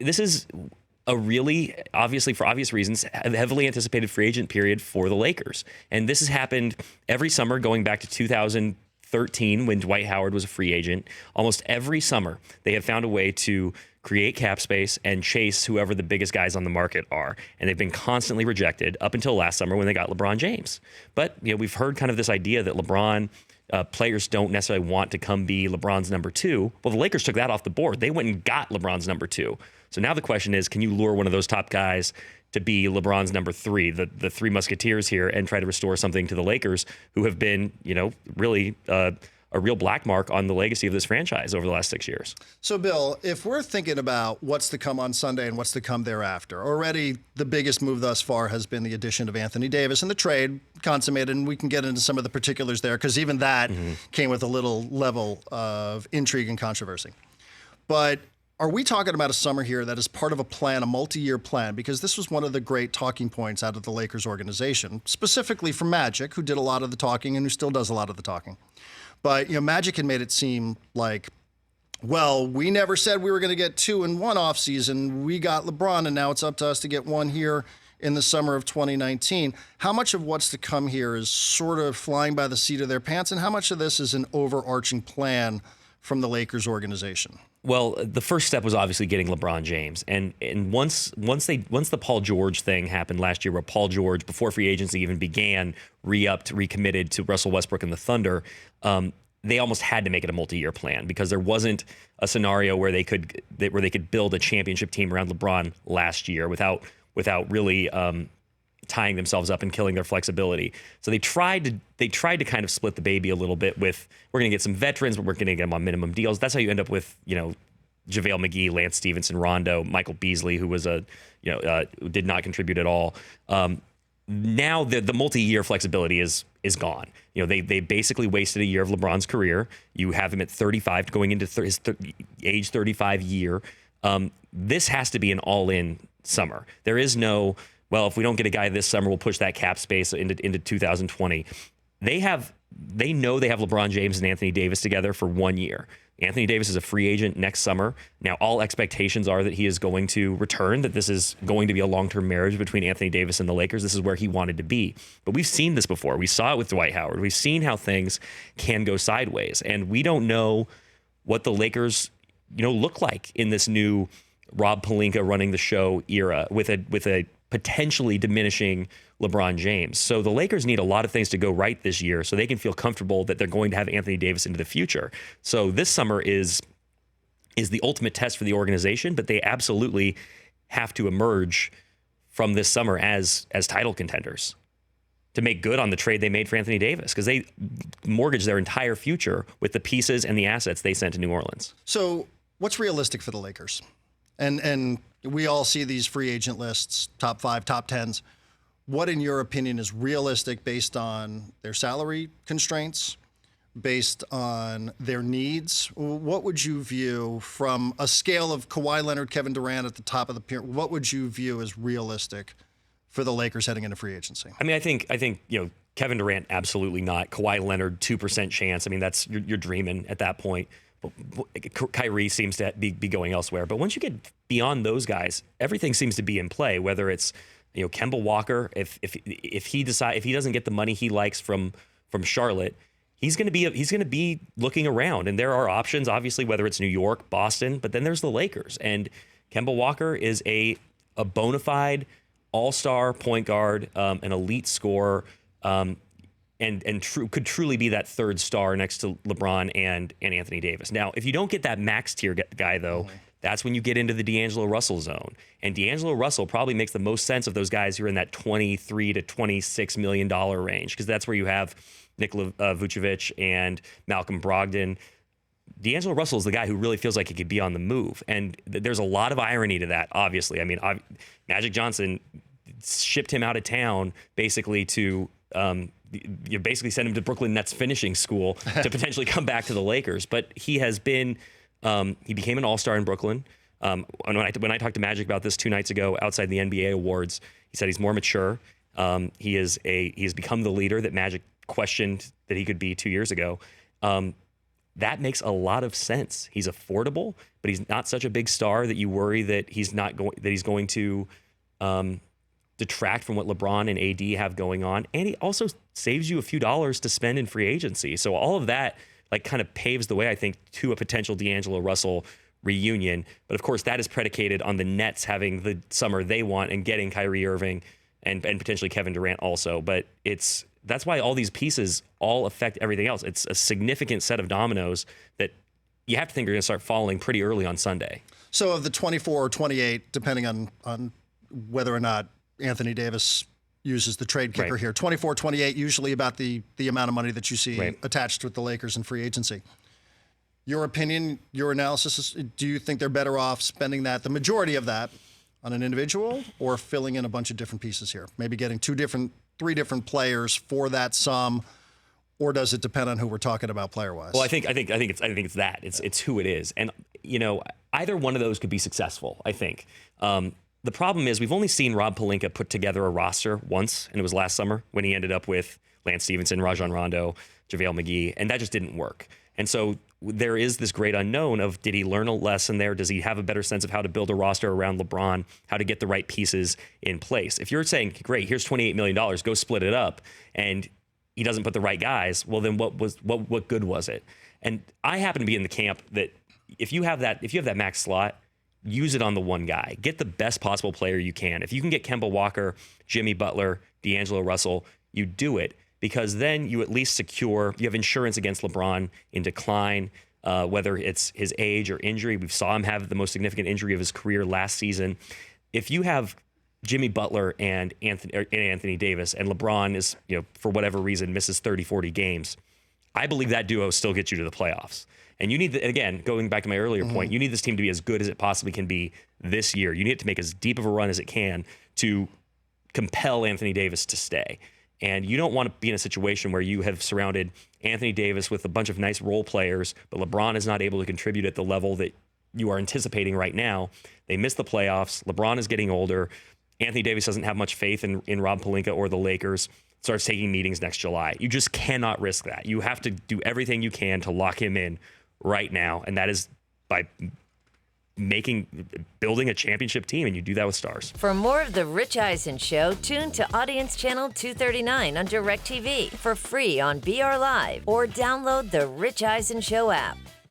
this is a really, obviously for obvious reasons, heavily anticipated free agent period for the Lakers. And this has happened every summer going back to 2013 when Dwight Howard was a free agent. Almost every summer, they have found a way to create cap space and chase whoever the biggest guys on the market are. And they've been constantly rejected up until last summer when they got LeBron James. But we've heard kind of this idea that LeBron players don't necessarily want to come be LeBron's number two. Well, the Lakers took that off the board. They went and got LeBron's number two. So now the question is, can you lure one of those top guys to be LeBron's number three, the three musketeers here, and try to restore something to the Lakers, who have been, really a real black mark on the legacy of this franchise over the last 6 years. So, Bill, if we're thinking about what's to come on Sunday and what's to come thereafter, already the biggest move thus far has been the addition of Anthony Davis and the trade consummated, and we can get into some of the particulars there because even that came with a little level of intrigue and controversy. But are we talking about a summer here that is part of a plan, a multi-year plan? Because this was one of the great talking points out of the Lakers organization, specifically from Magic, who did a lot of the talking and who still does a lot of the talking. But, Magic had made it seem like, well, we never said we were going to get two in one offseason. We got LeBron, and now it's up to us to get one here in the summer of 2019. How much of what's to come here is sort of flying by the seat of their pants, and how much of this is an overarching plan from the Lakers organization? Well, the first step was obviously getting LeBron James, and once the Paul George thing happened last year, where Paul George, before free agency even began, recommitted to Russell Westbrook and the Thunder, they almost had to make it a multi-year plan because there wasn't a scenario where they could build a championship team around LeBron last year without really tying themselves up and killing their flexibility. So they tried to kind of split the baby a little bit with, we're going to get some veterans, but we're going to get them on minimum deals. That's how you end up with, JaVale McGee, Lance Stevenson, Rondo, Michael Beasley, who was did not contribute at all. Now the multi-year flexibility is gone. They basically wasted a year of LeBron's career. You have him at 35 going into his age 35 year. This has to be an all-in summer. There is no, well, if we don't get a guy this summer, we'll push that cap space into 2020. They know they have LeBron James and Anthony Davis together for 1 year. Anthony Davis is a free agent next summer. Now, all expectations are that he is going to return, that this is going to be a long-term marriage between Anthony Davis and the Lakers. This is where he wanted to be. But we've seen this before. We saw it with Dwight Howard. We've seen how things can go sideways. And we don't know what the Lakers, look like in this new Rob Pelinka running the show era with a potentially diminishing LeBron James. So the Lakers need a lot of things to go right this year so they can feel comfortable that they're going to have Anthony Davis into the future. So this summer is the ultimate test for the organization, but they absolutely have to emerge from this summer as title contenders to make good on the trade they made for Anthony Davis, because they mortgaged their entire future with the pieces and the assets they sent to New Orleans. So what's realistic for the Lakers? And we all see these free agent lists, top 5, top 10s. What, in your opinion, is realistic based on their salary constraints, based on their needs? What would you view from a scale of Kawhi Leonard, Kevin Durant at the top of the pyramid? What would you view as realistic for the Lakers heading into free agency? I mean, I think Kevin Durant, absolutely not. Kawhi Leonard, 2% chance. I mean, that's you're dreaming at that point. Kyrie seems to be going elsewhere. But once you get beyond those guys, everything seems to be in play, whether it's Kemba Walker, if he doesn't get the money he likes from Charlotte, he's going to be looking around, and there are options, obviously, whether it's New York, Boston, but then there's the Lakers, and Kemba Walker is a bona fide all-star point guard, an elite scorer, and could truly be that third star next to LeBron and Anthony Davis. Now, if you don't get that max tier guy, though, that's when you get into the D'Angelo Russell zone. And D'Angelo Russell probably makes the most sense of those guys who are in that $23 to $26 million range, because that's where you have Nikola Vucevic and Malcolm Brogdon. D'Angelo Russell is the guy who really feels like he could be on the move. And there's a lot of irony to that, obviously. I mean, Magic Johnson shipped him out of town basically to you basically sent him to Brooklyn Nets finishing school to potentially come back to the Lakers. But he has been he became an all-star in Brooklyn. When I talked to Magic about this 2 nights ago outside the NBA awards, he said he's more mature. He has become the leader that Magic questioned that he could be 2 years ago. that makes a lot of sense. He's affordable, but he's not such a big star that you worry that he's going to detract from what LeBron and AD have going on. And he also saves you a few dollars to spend in free agency. So all of that like kind of paves the way, I think, to a potential D'Angelo Russell reunion. But of course, that is predicated on the Nets having the summer they want and getting Kyrie Irving and potentially Kevin Durant also. But that's why all these pieces all affect everything else. It's a significant set of dominoes that you have to think are going to start falling pretty early on Sunday. So of the 24 or 28, depending on whether or not Anthony Davis uses the trade kicker here, 24, 28, usually about the amount of money that you see attached with the Lakers in free agency. Your opinion, your analysis, do you think they're better off spending the majority of that on an individual, or filling in a bunch of different pieces here? Maybe getting 3 different players for that sum, or does it depend on who we're talking about player-wise? Well, I think it's that. It's who it is. And either one of those could be successful, I think. The problem is we've only seen Rob Pelinka put together a roster once, and it was last summer when he ended up with Lance Stevenson, Rajon Rondo, JaVale McGee, and that just didn't work. And so there is this great unknown of, did he learn a lesson there? Does he have a better sense of how to build a roster around LeBron, how to get the right pieces in place? If you're saying, great, here's $28 million, go split it up, and he doesn't put the right guys, well, then what good was it? And I happen to be in the camp that if you have that max slot, use it on the one guy. Get the best possible player you can. If you can get Kemba Walker, Jimmy Butler, D'Angelo Russell, you do it, because then you at least you have insurance against LeBron in decline, whether it's his age or injury. We saw him have the most significant injury of his career last season. If you have Jimmy Butler and Anthony Davis, and LeBron is, for whatever reason, misses 30, 40 games, I believe that duo still gets you to the playoffs. And you need, again, going back to my earlier point, you need this team to be as good as it possibly can be this year. You need it to make as deep of a run as it can to compel Anthony Davis to stay. And you don't want to be in a situation where you have surrounded Anthony Davis with a bunch of nice role players, but LeBron is not able to contribute at the level that you are anticipating right now. They miss the playoffs. LeBron is getting older. Anthony Davis doesn't have much faith in Rob Pelinka or the Lakers. Starts taking meetings next July. You just cannot risk that. You have to do everything you can to lock him in right now, and that is by building a championship team, and you do that with stars. For more of The Rich Eisen Show, tune to Audience Channel 239 on DirecTV for free on BR Live, or download the Rich Eisen Show app.